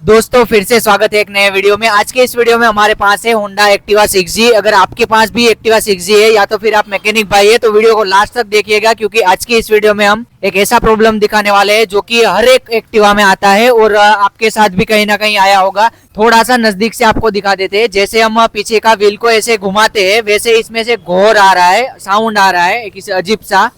दोस्तों फिर से स्वागत है एक नए वीडियो में। आज के इस वीडियो में हमारे पास है होंडा एक्टिवा 6G। अगर आपके पास भी एक्टिवा 6G है या तो फिर आप मैकेनिक भाई है तो वीडियो को लास्ट तक देखिएगा, क्योंकि आज की इस वीडियो में हम एक ऐसा प्रॉब्लम दिखाने वाले हैं जो कि हर एक एक्टिवा में आता है और आपके साथ भी कहीं ना कहीं आया होगा। थोड़ा सा नजदीक से आपको दिखा देते हैं। जैसे हम पीछे का व्हील को ऐसे घुमाते हैं वैसे इसमें से घोर आ रहा है, साउंड आ रहा है एक अजीब सा।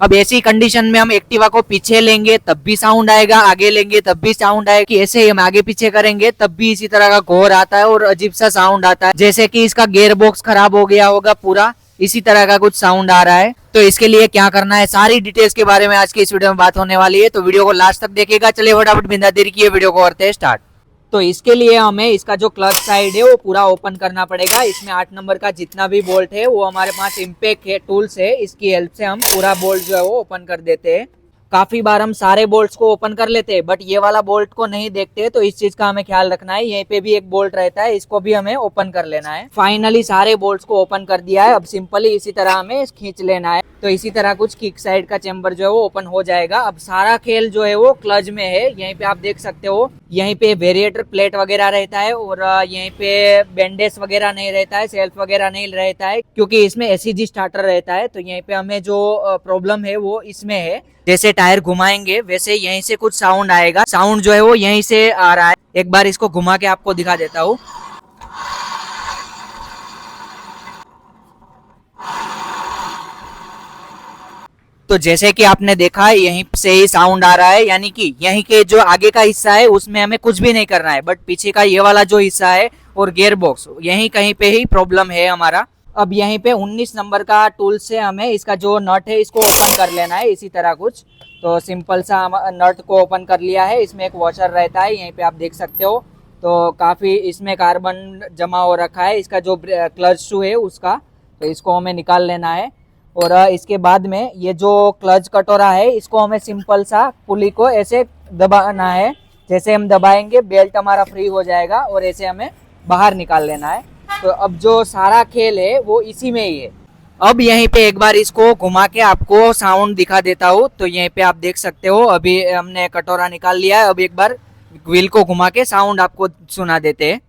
अब ऐसी कंडीशन में हम एक्टिवा को पीछे लेंगे तब भी साउंड आएगा, आगे लेंगे तब भी साउंड आएगा। कि ऐसे ही हम आगे पीछे करेंगे तब भी इसी तरह का घोर आता है और अजीब सा साउंड आता है, जैसे कि इसका गियर बॉक्स खराब हो गया होगा पूरा। इसी तरह का कुछ साउंड आ रहा है। तो इसके लिए क्या करना है, सारी डिटेल्स के बारे में आज की इस वीडियो में बात होने वाली है। तो वीडियो को लास्ट तक देखिएगा। चलिए फटाफट बिना देरी किए वीडियो को करते हैं स्टार्ट। तो इसके लिए हमें इसका जो क्लच साइड है वो पूरा ओपन करना पड़ेगा। इसमें 8 नंबर का जितना भी बोल्ट है वो हमारे पास इम्पैक्ट है टूल्स है, इसकी हेल्प से हम पूरा बोल्ट जो है वो ओपन कर देते हैं। काफी बार हम सारे बोल्ट्स को ओपन कर लेते हैं बट ये वाला बोल्ट को नहीं देखते, तो इस चीज का हमें ख्याल रखना है। यहीं पे भी एक बोल्ट रहता है, इसको भी हमें ओपन कर लेना है। फाइनली सारे बोल्ट्स को ओपन कर दिया है। अब सिंपली इसी तरह हमें खींच लेना है। तो इसी तरह कुछ किक साइड का चेम्बर जो है वो ओपन हो जाएगा। अब सारा खेल जो है वो क्लच में है। यहीं पे आप देख सकते हो, यहीं पे वेरिएटर प्लेट वगैरह रहता है और यहीं पे बैंडेज वगैरह नहीं रहता है, सेल्फ वगैरह नहीं रहता है, क्योंकि इसमें एसईजी स्टार्टर रहता है। तो यहीं पे हमें जो प्रॉब्लम है वो इसमें है। जैसे टायर घुमाएंगे वैसे यहीं से कुछ साउंड आएगा। साउंड जो है वो यहीं से आ रहा है। एक बार इसको घुमा के आपको दिखा देता हूँ। तो जैसे कि आपने देखा यहीं से ही साउंड आ रहा है, यानी कि यहीं के जो आगे का हिस्सा है उसमें हमें कुछ भी नहीं करना है, बट पीछे का ये वाला जो हिस्सा है और गियर बॉक्स यहीं कहीं पे ही प्रॉब्लम है हमारा। अब यहीं पे 19 नंबर का टूल से हमें इसका जो नट है इसको ओपन कर लेना है इसी तरह कुछ। तो सिंपल सा नट को ओपन कर लिया है। इसमें एक वॉशर रहता है, यहीं पे आप देख सकते हो। तो काफ़ी इसमें कार्बन जमा हो रखा है इसका जो क्लच शू है उसका, तो इसको हमें निकाल लेना है। और इसके बाद में ये जो क्लच कटोरा है इसको हमें सिंपल सा पुली को ऐसे दबाना है। जैसे हम दबाएंगे बेल्ट हमारा फ्री हो जाएगा और ऐसे हमें बाहर निकाल लेना है। तो अब जो सारा खेल है वो इसी में ही है। अब यहीं पे एक बार इसको घुमा के आपको साउंड दिखा देता हूँ। तो यहीं पे आप देख सकते हो अभी हमने कटोरा निकाल लिया है। अब एक बार व्हील को घुमा के साउंड आपको सुना देते हैं।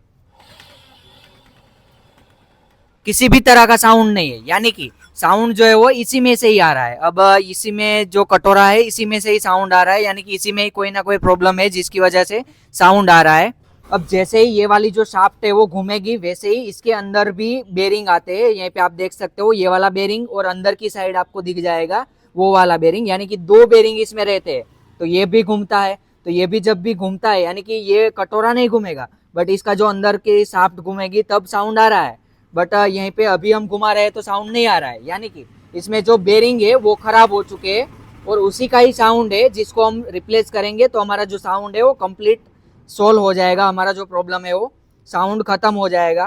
किसी भी तरह का साउंड नहीं है, यानी कि साउंड जो है वो इसी में से ही आ रहा है। अब इसी में जो कटोरा है इसी में से ही साउंड आ रहा है, यानी कि इसी में ही कोई ना कोई प्रॉब्लम है जिसकी वजह से साउंड आ रहा है। अब जैसे ही ये वाली जो शाफ्ट है वो घूमेगी वैसे ही इसके अंदर भी बेरिंग आते हैं। यहीं पे आप देख सकते हो ये वाला बेरिंग और अंदर की साइड आपको दिख जाएगा वो वाला बेरिंग, यानी कि 2 बेरिंग इसमें रहते हैं। तो ये भी घूमता है, तो ये भी जब भी घूमता है यानी कि ये कटोरा नहीं घूमेगा बट इसका जो अंदर की शाफ्ट घूमेगी तब साउंड आ रहा है। बट यहीं पे अभी हम घुमा रहे हैं तो साउंड नहीं आ रहा है, यानी कि इसमें जो बेरिंग है वो खराब हो चुके हैं और उसी का ही साउंड है जिसको हम रिप्लेस करेंगे तो हमारा जो साउंड है वो कंप्लीट सोल्व हो जाएगा। हमारा जो प्रॉब्लम है वो साउंड खत्म हो जाएगा।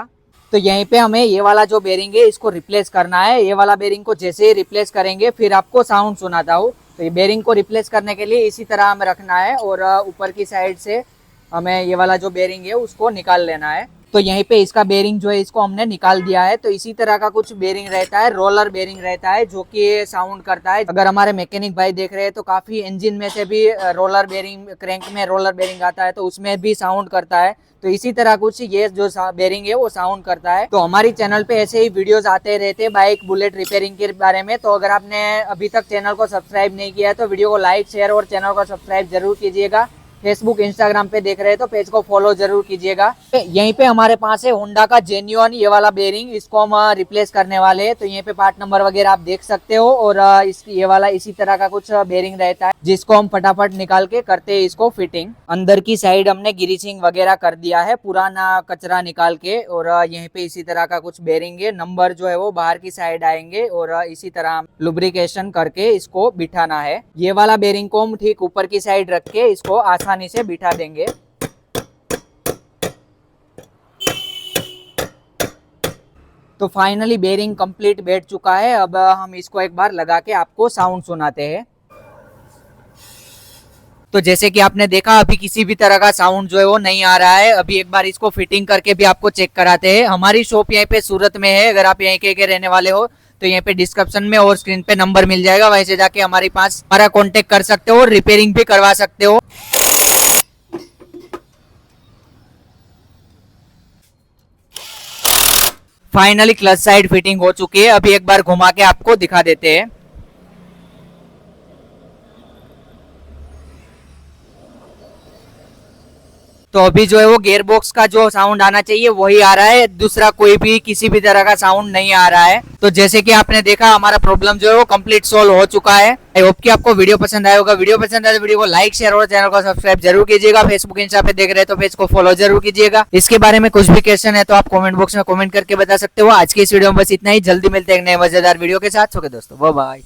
तो यहीं पे हमें ये वाला जो बेरिंग है इसको रिप्लेस करना है। ये वाला बेरिंग को जैसे ही रिप्लेस करेंगे फिर आपको साउंड सुनाता हूँ। तो ये बेरिंग को रिप्लेस करने के लिए इसी तरह हमें रखना है और ऊपर की साइड से हमें ये वाला जो बेरिंग है उसको निकाल लेना है। तो यहीं पे इसका बेरिंग जो है इसको हमने निकाल दिया है। तो इसी तरह का कुछ बेरिंग रहता है, रोलर बेरिंग रहता है जो कि साउंड करता है। अगर हमारे मैकेनिक भाई देख रहे हैं तो काफी इंजन में से भी रोलर बेरिंग, क्रैंक में रोलर बेरिंग आता है तो उसमें भी साउंड करता है। तो इसी तरह कुछ ये जो बेरिंग है वो साउंड करता है। तो हमारी चैनल पे ऐसे ही वीडियोस आते रहते हैं बाइक बुलेट रिपेयरिंग के बारे में। तो अगर आपने अभी तक चैनल को सब्सक्राइब नहीं किया है तो वीडियो को लाइक शेयर और चैनल को सब्सक्राइब जरूर कीजिएगा। फेसबुक इंस्टाग्राम पे देख रहे हैं तो पेज को फॉलो जरूर कीजिएगा। यहीं पे हमारे पास है होंडा का जेन्युइन ये वाला बेरिंग, इसको हम रिप्लेस करने वाले हैं। तो यहीं पे पार्ट नंबर वगैरह आप देख सकते हो और ये वाला इसी तरह का कुछ बेरिंग रहता है जिसको हम फटाफट निकाल के करते हैं इसको फिटिंग। अंदर की साइड हमने ग्रीसिंग वगैरह कर दिया है पुराना कचरा निकाल के और यहीं पे इसी तरह का कुछ बेरिंग है। नंबर जो है वो बाहर की साइड आएंगे और इसी तरह लुब्रिकेशन करके इसको बिठाना है। ये वाला बेरिंग को हम ठीक ऊपर की साइड रख के इसको आसानी से बिठा देंगे। तो फाइनली बेरिंग कंप्लीट बैठ चुका है। अब हम इसको एक बार लगा के आपको साउंड सुनाते हैं। तो जैसे कि आपने देखा अभी किसी भी तरह का साउंड जो है वो नहीं आ रहा है। अभी एक बार इसको फिटिंग करके भी आपको चेक कराते हैं। हमारी शॉप यहीं पे सूरत में है। अगर आप यहीं के रहने वाले हो तो यहाँ पे डिस्क्रिप्शन में और स्क्रीन पे नंबर मिल जाएगा, वहीं से जाके हमारे पास हमारा कांटेक्ट कर सकते हो, रिपेयरिंग भी करवा सकते हो। फाइनली क्लच साइड फिटिंग हो चुकी है। अभी एक बार घुमा के आपको दिखा देते हैं। तो अभी जो है वो गियर बॉक्स का जो साउंड आना चाहिए वही आ रहा है, दूसरा कोई भी किसी भी तरह का साउंड नहीं आ रहा है। तो जैसे कि आपने देखा हमारा प्रॉब्लम जो है वो कंप्लीट सोल्व हो चुका है। आई होप कि आपको वीडियो पसंद आया होगा। वीडियो पसंद आए तो वीडियो को लाइक शेयर और चैनल को सब्सक्राइब जरूर कीजिएगा। फेसबुक इंस्टा पे देख रहे हैं तो पेज को फॉलो जरूर कीजिएगा। इसके बारे में कुछ भी क्वेश्चन है तो आप कमेंट बॉक्स में कमेंट करके बता सकते हो। आज की इस वीडियो में बस इतना ही। जल्दी मिलते हैं एक नए मजेदार वीडियो के साथ। ओके दोस्तों, बाय बाय।